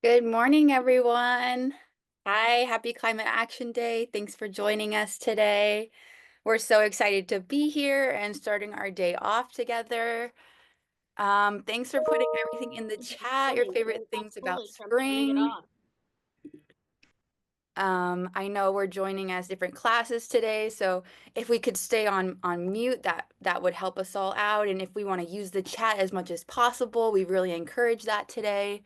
Good morning, everyone. Hi, happy Climate Action Day. Thanks for joining us today. We're so excited to be here and starting our day off together. Thanks for putting everything in the chat, your favorite things about spring. I know we're joining as different classes today, so if we could stay on mute, that would help us all out. And if we want to use the chat as much as possible, we really encourage that today.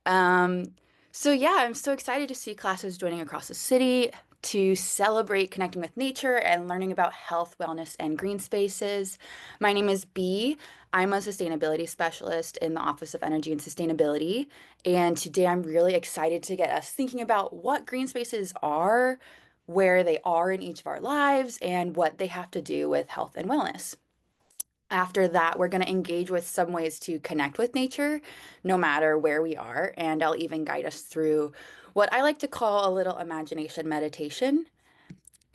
Um, so yeah, I'm so excited to see classes joining across the city to celebrate connecting with nature and learning about health, wellness, and green spaces. My name is Bee. I'm a sustainability specialist in the Office of Energy and Sustainability. And today I'm really excited to get us thinking about what green spaces are, where they are in each of our lives, and what they have to do with health and wellness. After that, we're going to engage with some ways to connect with nature, no matter where we are. And I'll even guide us through what I like to call a little imagination meditation.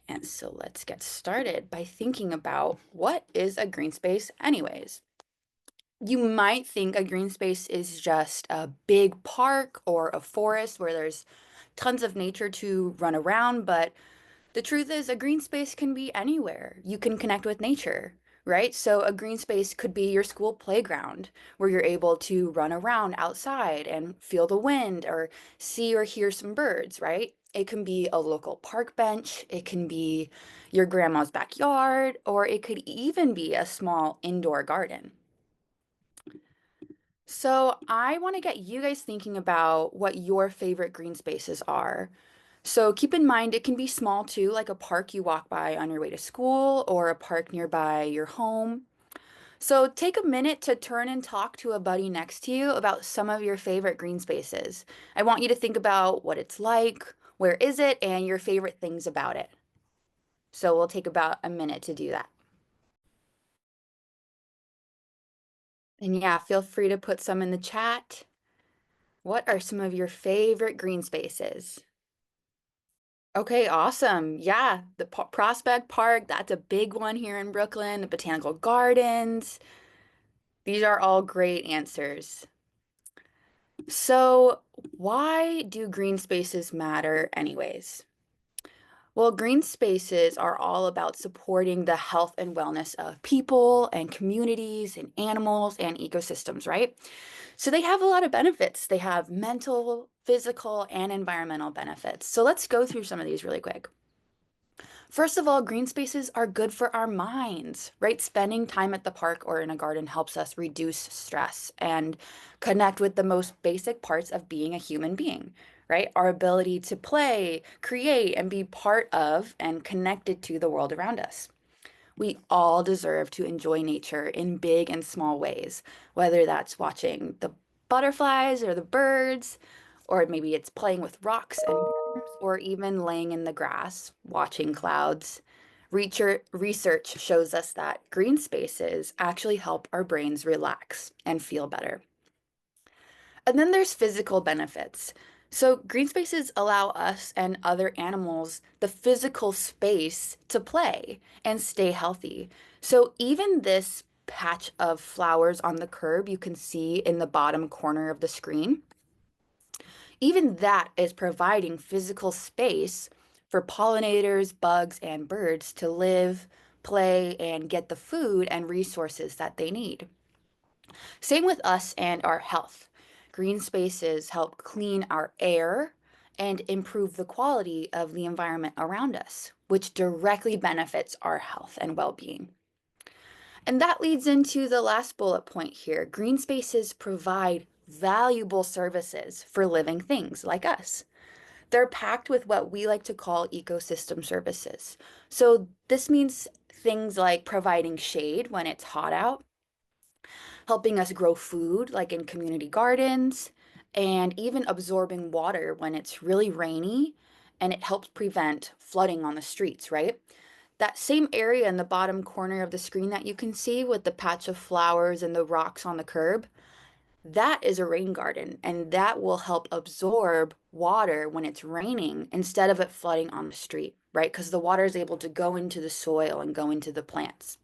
And so let's get started by thinking about what is a green space, anyways. You might think a green space is just a big park or a forest where there's tons of nature to run around, but the truth is, a green space can be anywhere. You can connect with nature, right? So, a green space could be your school playground where you're able to run around outside and feel the wind or see or hear some birds, right? It can be a local park bench, it can be your grandma's backyard, or it could even be a small indoor garden. So, I want to get you guys thinking about what your favorite green spaces are. So keep in mind, it can be small too, like a park you walk by on your way to school or a park nearby your home. So take a minute to turn and talk to a buddy next to you about some of your favorite green spaces. I want you to think about what it's like, where is it, and your favorite things about it. So we'll take about a minute to do that. And yeah, feel free to put some in the chat. What are some of your favorite green spaces? Okay, awesome. Yeah, the Prospect Park, that's a big one here in Brooklyn, the Botanical Gardens. These are all great answers. So, why do green spaces matter anyways? Well, green spaces are all about supporting the health and wellness of people and communities and animals and ecosystems, right? So they have a lot of benefits. They have mental, physical, and environmental benefits. So let's go through some of these really quick. First of all, green spaces are good for our minds, right? Spending time at the park or in a garden helps us reduce stress and connect with the most basic parts of being a human being, right? Our ability to play, create, and be part of and connected to the world around us. We all deserve to enjoy nature in big and small ways, whether that's watching the butterflies or the birds, or maybe it's playing with rocks and or even laying in the grass, watching clouds. Research shows us that green spaces actually help our brains relax and feel better. And then there's physical benefits. So, green spaces allow us and other animals the physical space to play and stay healthy. So, even this patch of flowers on the curb you can see in the bottom corner of the screen, even that is providing physical space for pollinators, bugs, and birds to live, play, and get the food and resources that they need. Same with us and our health. Green spaces help clean our air and improve the quality of the environment around us, which directly benefits our health and well being. And that leads into the last bullet point here. Green spaces provide valuable services for living things like us. They're packed with what we like to call ecosystem services. So this means things like providing shade when it's hot out, helping us grow food, like in community gardens, and even absorbing water when it's really rainy, and it helps prevent flooding on the streets, right? That same area in the bottom corner of the screen that you can see with the patch of flowers and the rocks on the curb, that is a rain garden, and that will help absorb water when it's raining instead of it flooding on the street, right? Because the water is able to go into the soil and go into the plants.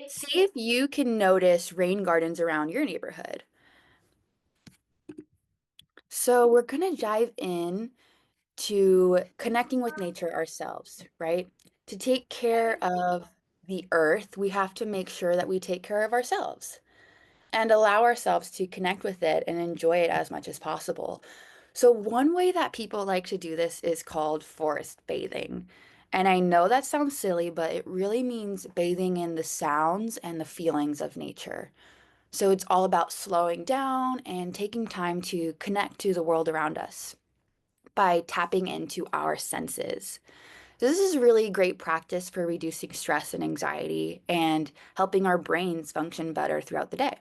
See if you can notice rain gardens around your neighborhood. So we're going to dive in to connecting with nature ourselves, right? To take care of the earth, we have to make sure that we take care of ourselves and allow ourselves to connect with it and enjoy it as much as possible. So, one way that people like to do this is called forest bathing. And I know that sounds silly, but it really means bathing in the sounds and the feelings of nature. So, it's all about slowing down and taking time to connect to the world around us by tapping into our senses. This is really great practice for reducing stress and anxiety and helping our brains function better throughout the day.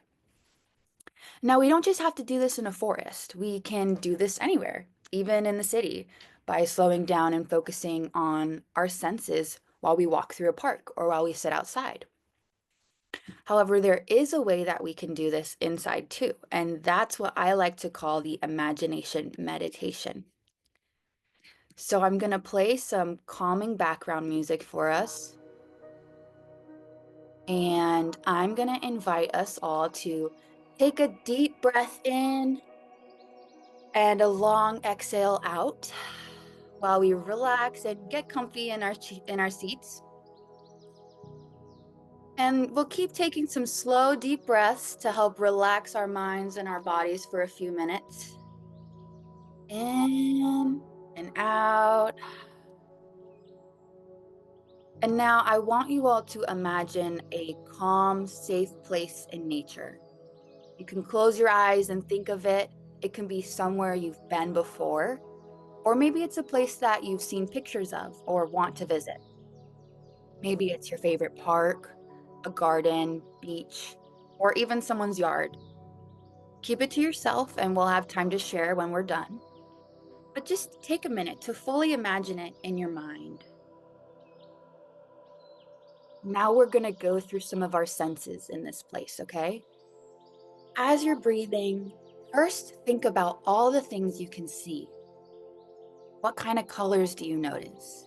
Now, we don't just have to do this in a forest. We can do this anywhere, even in the city, by slowing down and focusing on our senses while we walk through a park or while we sit outside. However, there is a way that we can do this inside too, and that's what I like to call the imagination meditation. So I'm going to play some calming background music for us, and I'm going to invite us all to take a deep breath in and a long exhale out while we relax and get comfy in our seats. And we'll keep taking some slow, deep breaths to help relax our minds and our bodies for a few minutes. In and out. And now I want you all to imagine a calm, safe place in nature. You can close your eyes and think of it. It can be somewhere you've been before, or maybe it's a place that you've seen pictures of or want to visit. Maybe it's your favorite park, a garden, beach, or even someone's yard. Keep it to yourself and we'll have time to share when we're done. But just take a minute to fully imagine it in your mind. Now we're going to go through some of our senses in this place, okay? As you're breathing, first think about all the things you can see. What kind of colors do you notice?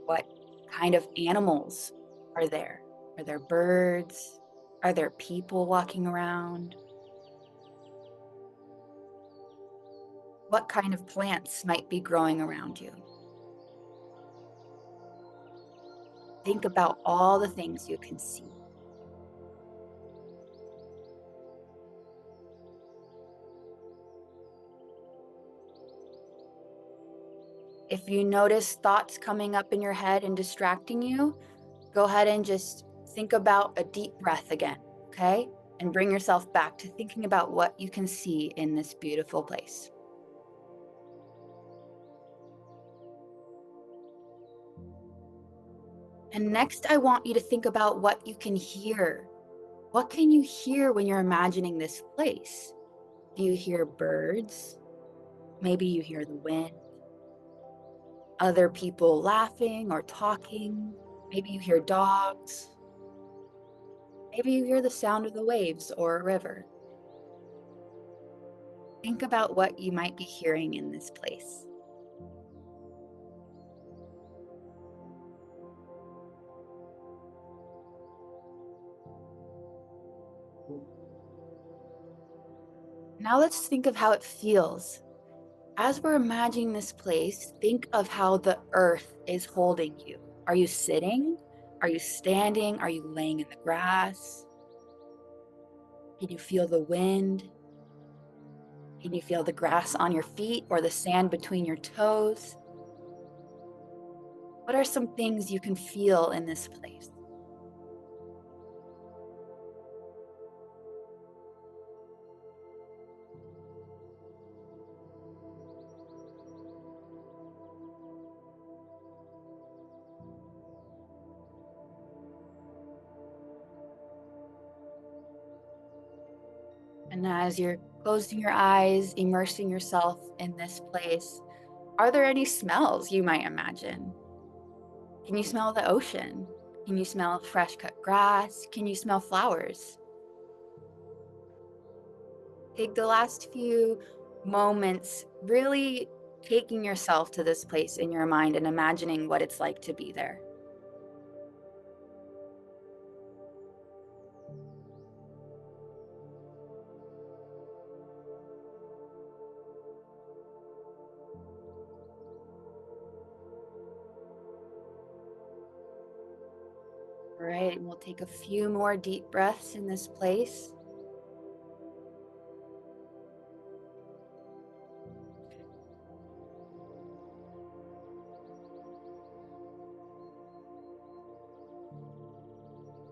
What kind of animals are there? Are there birds? Are there people walking around? What kind of plants might be growing around you? Think about all the things you can see. If you notice thoughts coming up in your head and distracting you, go ahead and just think about a deep breath again, okay? And bring yourself back to thinking about what you can see in this beautiful place. And next, I want you to think about what you can hear. What can you hear when you're imagining this place? Do you hear birds? Maybe you hear the wind, other people laughing or talking. Maybe you hear dogs. Maybe you hear the sound of the waves or a river. Think about what you might be hearing in this place. Now let's think of how it feels. As we're imagining this place, think of how the earth is holding you. Are you sitting? Are you standing? Are you laying in the grass? Can you feel the wind? Can you feel the grass on your feet or the sand between your toes? What are some things you can feel in this place? And as you're closing your eyes, immersing yourself in this place, are there any smells you might imagine? Can you smell the ocean? Can you smell fresh cut grass? Can you smell flowers? Take the last few moments really taking yourself to this place in your mind and imagining what it's like to be there. right, and we'll take a few more deep breaths in this place.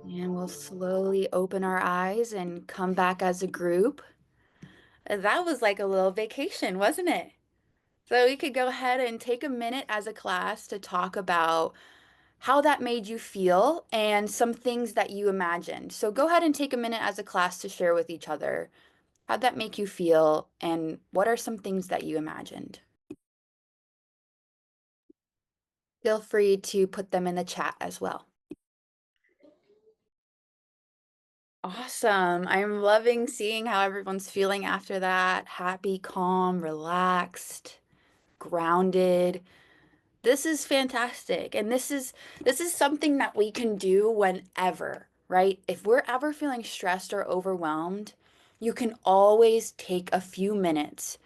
And we'll slowly open our eyes and come back as a group. That was like a little vacation, wasn't it? So we could go ahead and take a minute as a class to talk about how that made you feel and some things that you imagined. So go ahead and take a minute as a class to share with each other. How'd that make you feel? And what are some things that you imagined? Feel free to put them in the chat as well. Awesome. I'm loving seeing how everyone's feeling after that. Happy, calm, relaxed, grounded. This is fantastic. And this is something that we can do whenever, right? If we're ever feeling stressed or overwhelmed, you can always take a few minutes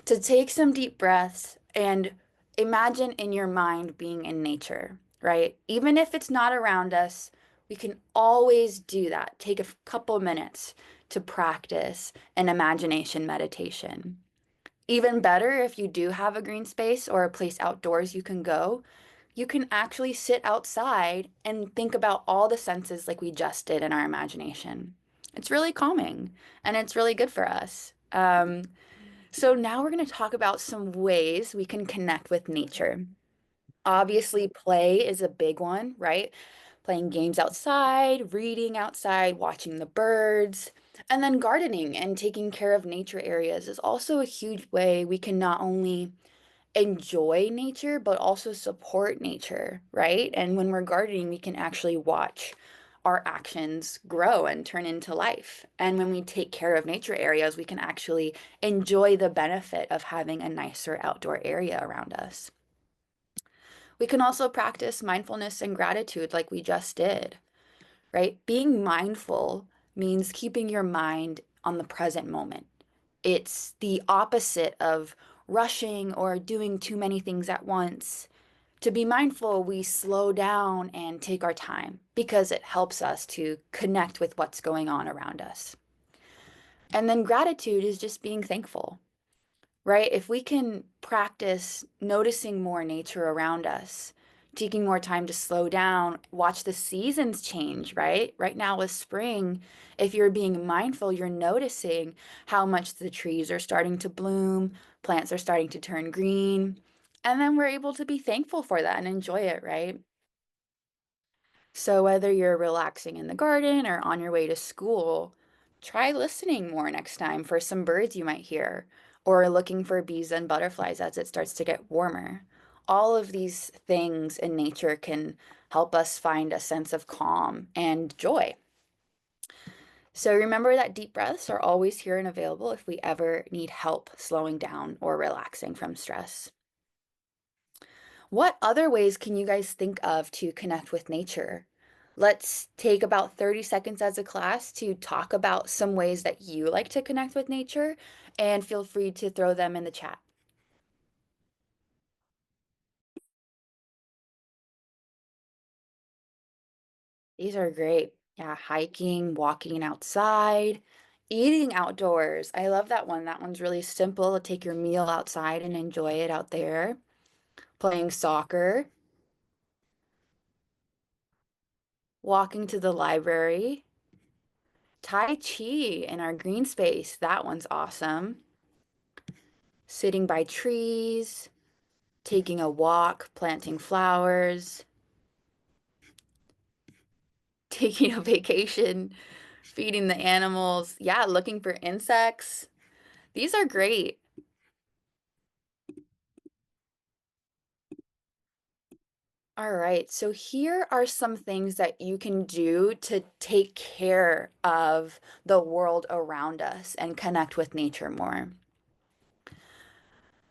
to take some deep breaths and imagine in your mind being in nature, right? Even if it's not around us, we can always do that. Take a couple minutes to practice an imagination meditation. Even better, if you do have a green space or a place outdoors you can go, you can actually sit outside and think about all the senses like we just did in our imagination. It's really calming and it's really good for us. So now we're going to talk about some ways we can connect with nature. Obviously, play is a big one, right? Playing games outside, reading outside, watching the birds, and then gardening and taking care of nature areas is also a huge way we can not only enjoy nature, but also support nature, right? And when we're gardening, we can actually watch our actions grow and turn into life. And when we take care of nature areas, we can actually enjoy the benefit of having a nicer outdoor area around us. We can also practice mindfulness and gratitude like we just did, right? Being mindful means keeping your mind on the present moment. It's the opposite of rushing or doing too many things at once. To be mindful, we slow down and take our time because it helps us to connect with what's going on around us. And then gratitude is just being thankful, right? If we can practice noticing more nature around us, taking more time to slow down, watch the seasons change, right? Right now with spring, if you're being mindful, you're noticing how much the trees are starting to bloom, plants are starting to turn green, and then we're able to be thankful for that and enjoy it, right? So whether you're relaxing in the garden or on your way to school, try listening more next time for some birds you might hear, or looking for bees and butterflies as it starts to get warmer. All of these things in nature can help us find a sense of calm and joy. So remember that deep breaths are always here and available if we ever need help slowing down or relaxing from stress. What other ways can you guys think of to connect with nature? Let's take about 30 seconds as a class to talk about some ways that you like to connect with nature, and feel free to throw them in the chat. These are great. Yeah, hiking, walking outside, eating outdoors. I love that one. That one's really simple. Take your meal outside and enjoy it out there. Playing soccer, walking to the library, Tai Chi in our green space. That one's awesome. Sitting by trees, taking a walk, planting flowers, taking a vacation, feeding the animals. Yeah, looking for insects. These are great. All right, so here are some things that you can do to take care of the world around us and connect with nature more.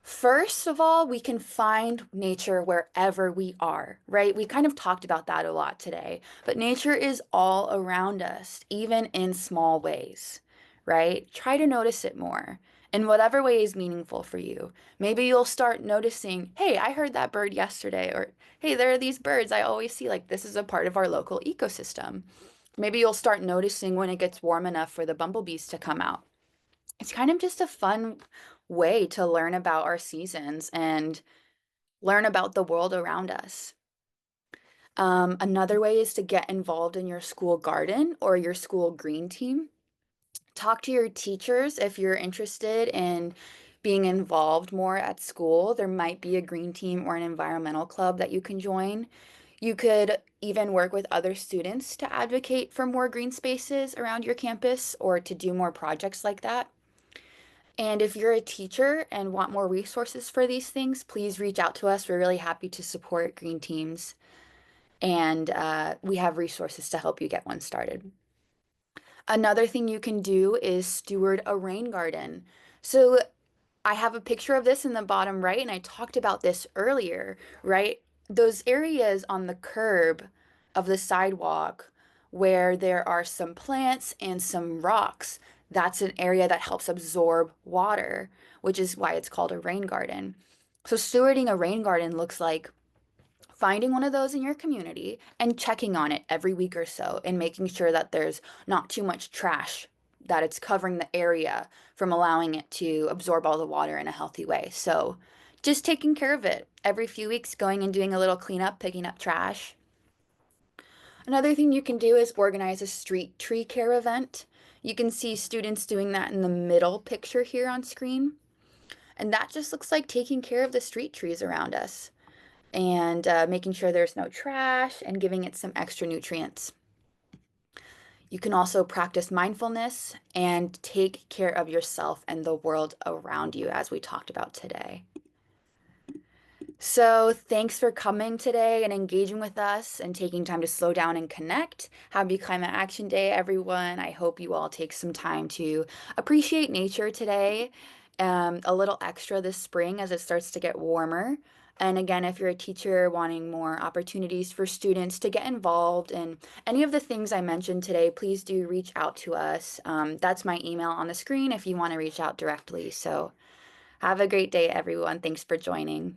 First of all, we can find nature wherever we are, right? We kind of talked about that a lot today, but nature is all around us, even in small ways, right? Try to notice it more. in whatever way is meaningful for you. Maybe you'll start noticing, hey, I heard that bird yesterday, or hey, there are these birds I always see. Like, this is a part of our local ecosystem. Maybe you'll start noticing when it gets warm enough for the bumblebees to come out. It's kind of just a fun way to learn about our seasons and learn about the world around us. Another way is to get involved in your school garden or your school green team. Talk to your teachers if you're interested in being involved more at school. There might be a green team or an environmental club that you can join. You could even work with other students to advocate for more green spaces around your campus or to do more projects like that. And if you're a teacher and want more resources for these things, please reach out to us. We're really happy to support green teams, and we have resources to help you get one started. Another thing you can do is steward a rain garden. So I have a picture of this in the bottom right, and I talked about this earlier, right? Those areas on the curb of the sidewalk where there are some plants and some rocks, that's an area that helps absorb water, which is why it's called a rain garden. So stewarding a rain garden looks like finding one of those in your community and checking on it every week or so and making sure that there's not too much trash, that it's covering the area from allowing it to absorb all the water in a healthy way. So just taking care of it every few weeks, going and doing a little cleanup, picking up trash. Another thing you can do is organize a street tree care event. You can see students doing that in the middle picture here on screen. And that just looks like taking care of the street trees around us and making sure there's no trash and giving it some extra nutrients. You can also practice mindfulness and take care of yourself and the world around you, as we talked about today. So, thanks for coming today and engaging with us and taking time to slow down and connect. Happy Climate Action Day, everyone. I hope you all take some time to appreciate nature today, a little extra this spring as it starts to get warmer. And again, if you're a teacher wanting more opportunities for students to get involved in any of the things I mentioned today, please do reach out to us. That's my email on the screen if you want to reach out directly. So, have a great day, everyone. Thanks for joining.